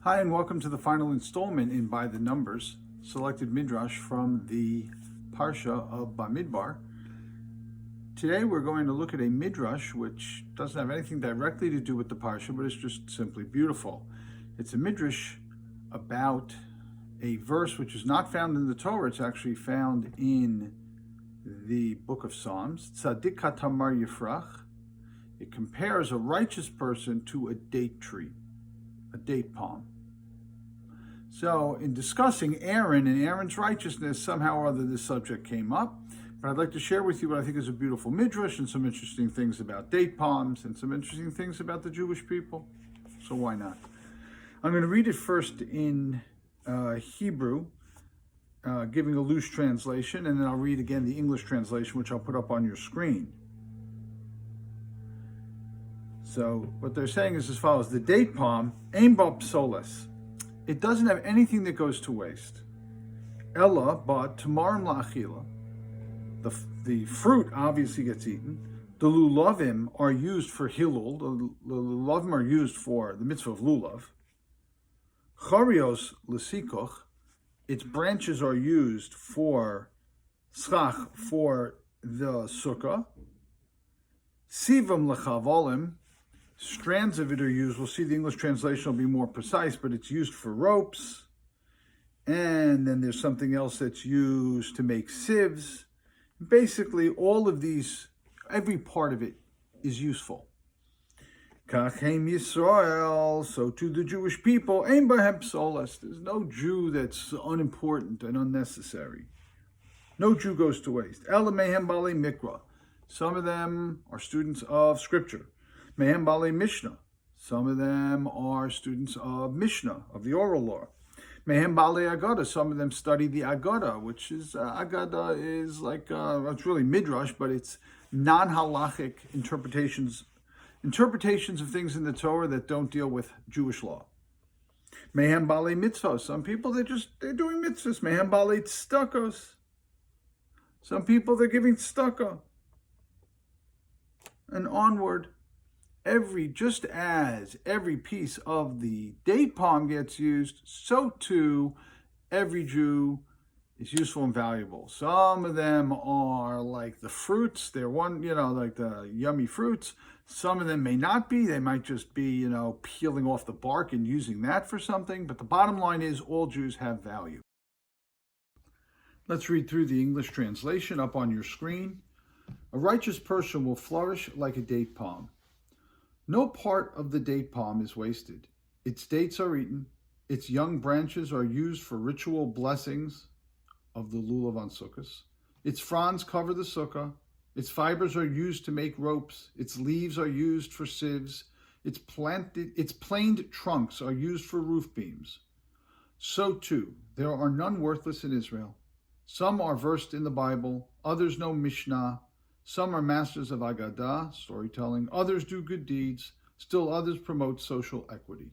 Hi, and welcome to the final installment in By the Numbers, selected midrash from the Parsha of Bamidbar. Today we're going to look at a midrash which doesn't have anything directly to do with the Parsha, but it's just simply beautiful. It's a midrash about a verse which is not found in the Torah. It's actually found in the book of Psalms. Tzadik katamar yifrach. It compares a righteous person to a date tree, a date palm. So in discussing Aaron and Aaron's righteousness, somehow or other this subject came up. But I'd like to share with you what I think is a beautiful midrash and some interesting things about date palms and some interesting things about the Jewish people. So why not? I'm going to read it first in Hebrew, giving a loose translation, and then I'll read again the English translation, which I'll put up on your screen. So what they're saying is as follows: the date palm, ein ba psoles. It doesn't have anything that goes to waste. Ella, but tamarim la'achila. The fruit obviously gets eaten. The lulavim are used for hilul. The lulavim are used for the mitzvah of lulav. Charios l'sikoch. Its branches are used for schach, for the sukkah. Sivam l'chavolim. Strands of it are used. We'll see the English translation will be more precise, but it's used for ropes. And then there's something else that's used to make sieves. Basically, all of these, every part of it is useful. Kachem Yisrael, so to the Jewish people, ein bahem psoles. There's no Jew that's unimportant and unnecessary. No Jew goes to waste. Ela mehem balei mikra. Some of them are students of Scripture. Mehem balei Mishnah. Some of them are students of Mishnah, of the oral law. Mehem balei Agada. Some of them study the Agada, which is, Agada is like, it's really Midrash, but it's non-halachic interpretations of things in the Torah that don't deal with Jewish law. Mehem balei mitzvah. Some people, they're doing mitzvahs. Mehem balei tzedakos. Some people, they're giving tzedakah. And onward. Just as every piece of the date palm gets used, so too every Jew is useful and valuable. Some of them are like the fruits. They're like the yummy fruits. Some of them may not be. They might just be, peeling off the bark and using that for something. But the bottom line is all Jews have value. Let's read through the English translation up on your screen. A righteous person will flourish like a date palm. No part of the date palm is wasted. Its dates are eaten. Its young branches are used for ritual blessings of the lulav on sukkahs. Its fronds cover the sukkah. Its fibers are used to make ropes. Its leaves are used for sieves. Its planed trunks are used for roof beams. So too, there are none worthless in Israel. Some are versed in the Bible. Others know Mishnah. Some are masters of Agadah, storytelling. Others do good deeds. Still others promote social equity.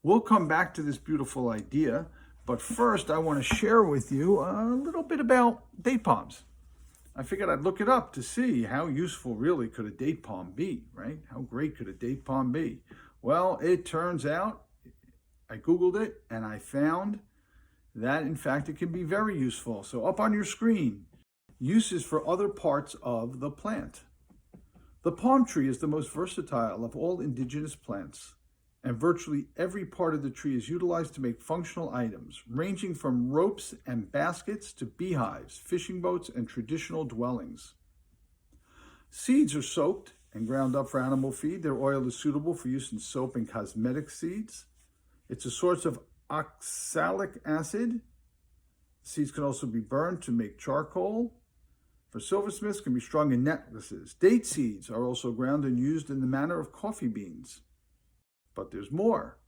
We'll come back to this beautiful idea, but first I want to share with you a little bit about date palms. I figured I'd look it up to see how useful really could a date palm be, right? How great could a date palm be? Well, it turns out, I Googled it and I found that in fact it can be very useful. So up on your screen, uses for other parts of the plant. The palm tree is the most versatile of all indigenous plants, and virtually every part of the tree is utilized to make functional items, ranging from ropes and baskets to beehives, fishing boats, and traditional dwellings. Seeds are soaked and ground up for animal feed. Their oil is suitable for use in soap and cosmetic seeds. It's a source of oxalic acid. Seeds can also be burned to make charcoal. For silversmiths, can be strung in necklaces. Date seeds are also ground and used in the manner of coffee beans. But there's more.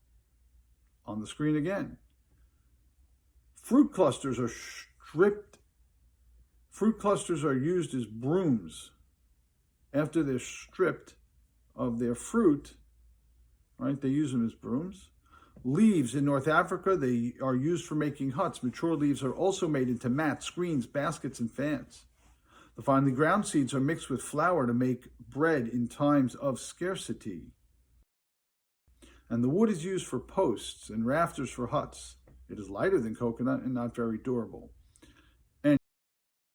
On the screen again. Fruit clusters are stripped. Fruit clusters are used as brooms. After they're stripped of their fruit, right, they use them as brooms. Leaves in North Africa, they are used for making huts. Mature leaves are also made into mats, screens, baskets, and fans. The finely ground seeds are mixed with flour to make bread in times of scarcity. and the wood is used for posts and rafters for huts. It is lighter than coconut and not very durable.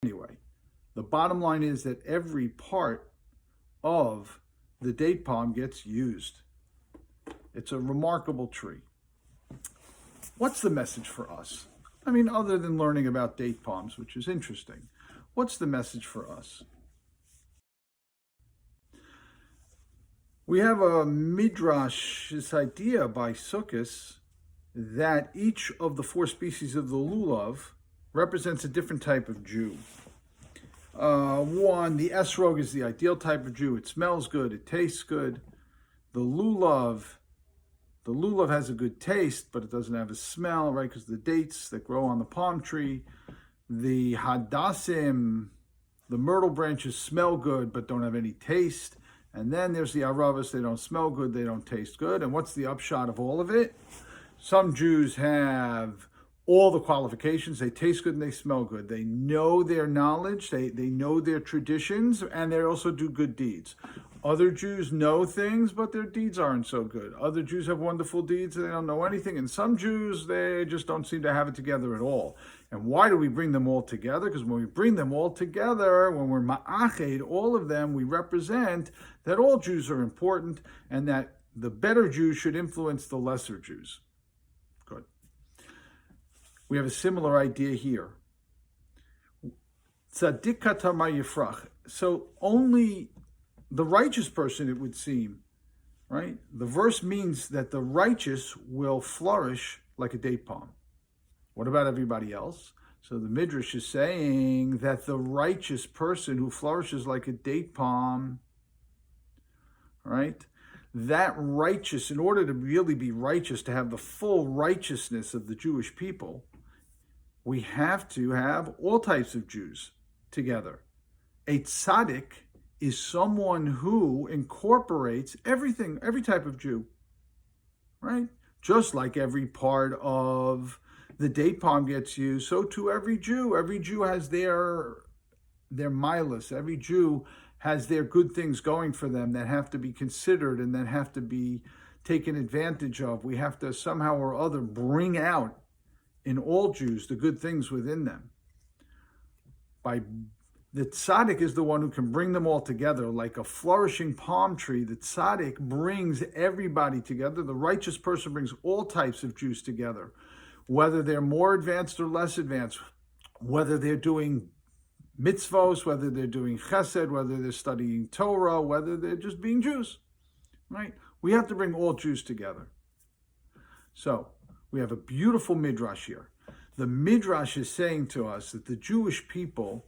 Anyway, the bottom line is that every part of the date palm gets used. It's a remarkable tree. What's the message for us? I mean, other than learning about date palms, which is interesting, what's the message for us? We have a midrash, this idea by Sukkot, that each of the 4 species of the lulav represents a different type of Jew. One, the esrog is the ideal type of Jew. It smells good, it tastes good. The lulav has a good taste, but it doesn't have a smell, right? Because the dates that grow on the palm tree. The hadassim, the myrtle branches smell good, but don't have any taste. And then there's the aravas, they don't smell good, they don't taste good. And what's the upshot of all of it? Some Jews have all the qualifications. They taste good and they smell good. They know their knowledge, they know their traditions, and they also do good deeds. Other Jews know things, but their deeds aren't so good. Other Jews have wonderful deeds and they don't know anything. And some Jews, they just don't seem to have it together at all. And why do we bring them all together? Because when we bring them all together, when we're ma'ached, all of them, we represent that all Jews are important and that the better Jews should influence the lesser Jews. Good. We have a similar idea here. Tzaddik katar ma yifrach. So only the righteous person, it would seem, right? The verse means that the righteous will flourish like a date palm. What about everybody else? So the Midrash is saying that the righteous person who flourishes like a date palm, right? That righteous, in order to really be righteous, to have the full righteousness of the Jewish people, we have to have all types of Jews together. A tzaddik is someone who incorporates everything, every type of Jew, right? Just like every part of the date palm gets used, so too every Jew. Every Jew has their milas. Every Jew has their good things going for them that have to be considered and that have to be taken advantage of. We have to somehow or other bring out in all Jews the good things within them. The tzaddik is the one who can bring them all together like a flourishing palm tree. The tzaddik brings everybody together. The righteous person brings all types of Jews together, whether they're more advanced or less advanced, whether they're doing mitzvos, whether they're doing chesed, whether they're studying Torah, whether they're just being Jews, right? We have to bring all Jews together. So we have a beautiful midrash here. The midrash is saying to us that the Jewish people,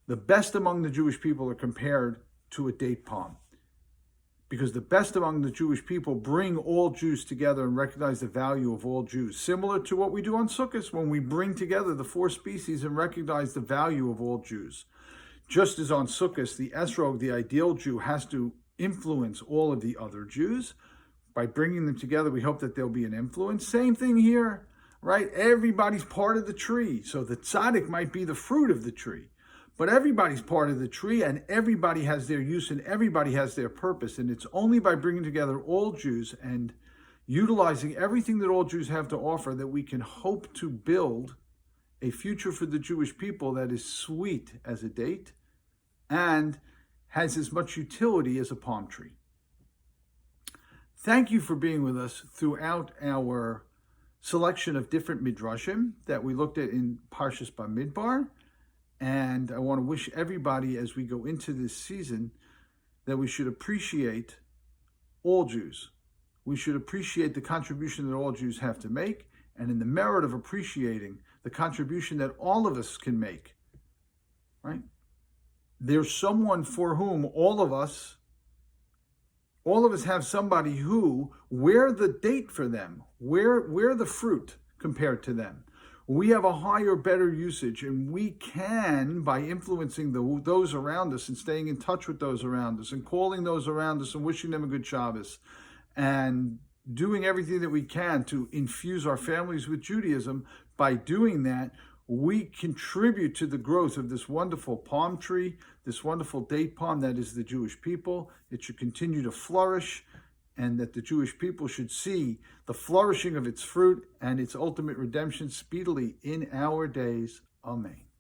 the best among the Jewish people, are compared to a date palm, because the best among the Jewish people bring all Jews together and recognize the value of all Jews, similar to what we do on Sukkot when we bring together the 4 species and recognize the value of all Jews. Just as on Sukkot, the esrog, the ideal Jew, has to influence all of the other Jews. By bringing them together, we hope that there'll be an influence. Same thing here, right? Everybody's part of the tree. So the tzaddik might be the fruit of the tree, but everybody's part of the tree and everybody has their use and everybody has their purpose. And it's only by bringing together all Jews and utilizing everything that all Jews have to offer that we can hope to build a future for the Jewish people that is sweet as a date and has as much utility as a palm tree. Thank you for being with us throughout our selection of different midrashim that we looked at in Parshas Bamidbar. And I want to wish everybody, as we go into this season, that we should appreciate all Jews. We should appreciate the contribution that all Jews have to make, and in the merit of appreciating the contribution that all of us can make, right? There's someone for whom all of us have somebody who, we're the date for them. We're the fruit compared to them. We have a higher, better usage, and we can, by influencing those around us and staying in touch with those around us and calling those around us and wishing them a good Shabbos and doing everything that we can to infuse our families with Judaism. By doing that, we contribute to the growth of this wonderful palm tree, this wonderful date palm that is the Jewish people. It should continue to flourish and that the Jewish people should see the flourishing of its fruit and its ultimate redemption speedily in our days. Amen.